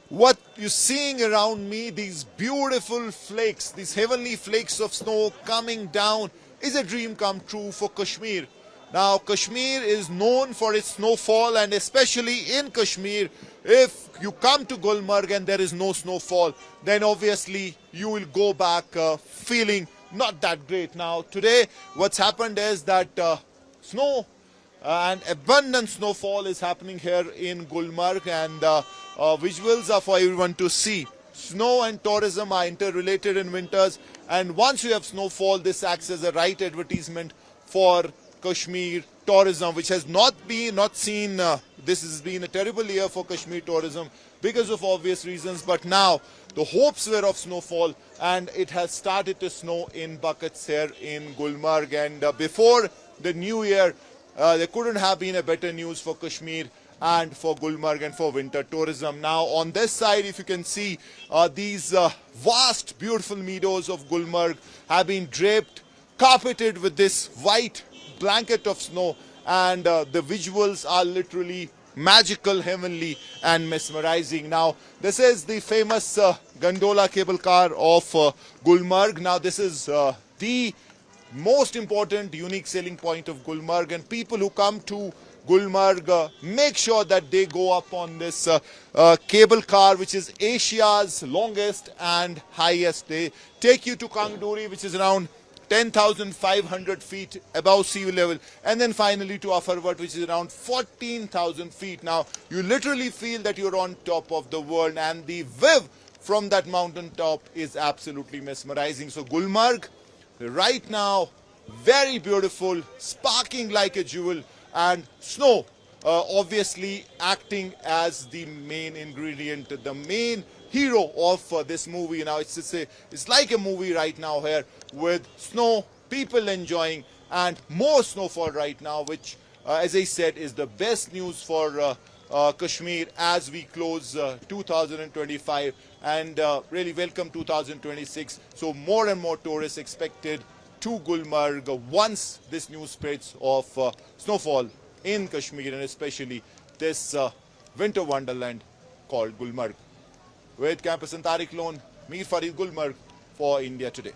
What you're seeing around me, these beautiful flakes, these heavenly flakes of snow coming down, is a dream come true for Kashmir. Now, Kashmir is known for its snowfall, and especially in Kashmir, if you come to Gulmarg and there is no snowfall, then obviously you will go back feeling not that great. Now, today, what's happened is that snow and abundant snowfall is happening here in Gulmarg, and visuals are for everyone to see. Snow and tourism are interrelated in winters, and once you have snowfall, this acts as a right advertisement for Kashmir tourism, which has not seen. This has been a terrible year for Kashmir tourism because of obvious reasons. But now the hopes were of snowfall, and it has started to snow in buckets here in Gulmarg. And before the new year, there couldn't have been a better news for Kashmir and for Gulmarg and for winter tourism. Now on this side, if you can see, these vast beautiful meadows of Gulmarg have been draped, carpeted with this white blanket of snow, and the visuals are literally magical, heavenly and mesmerizing. Now this is the famous gondola cable car of Gulmarg. Now this is the most important unique selling point of Gulmarg, and people who come to Gulmarg make sure that they go up on this cable car, which is Asia's longest and highest. They take you to Kangduri, which is around 10,500 feet above sea level, and then finally to Afarvat, which is around 14,000 feet. Now you literally feel that you're on top of the world, and the view from that mountain top is absolutely mesmerizing. So Gulmarg right now, very beautiful, sparkling like a jewel, and snow obviously acting as the main ingredient, the main hero of this movie. Now it's like a movie right now here, with snow, people enjoying, and more snowfall right now, which as I said is the best news for Kashmir as we close 2025 and really welcome 2026. So more and more tourists expected to Gulmarg once this news spreads of snowfall in Kashmir, and especially this winter wonderland called Gulmarg. With Campus and Tariq Lone, Mir Farid, Gulmarg for India Today.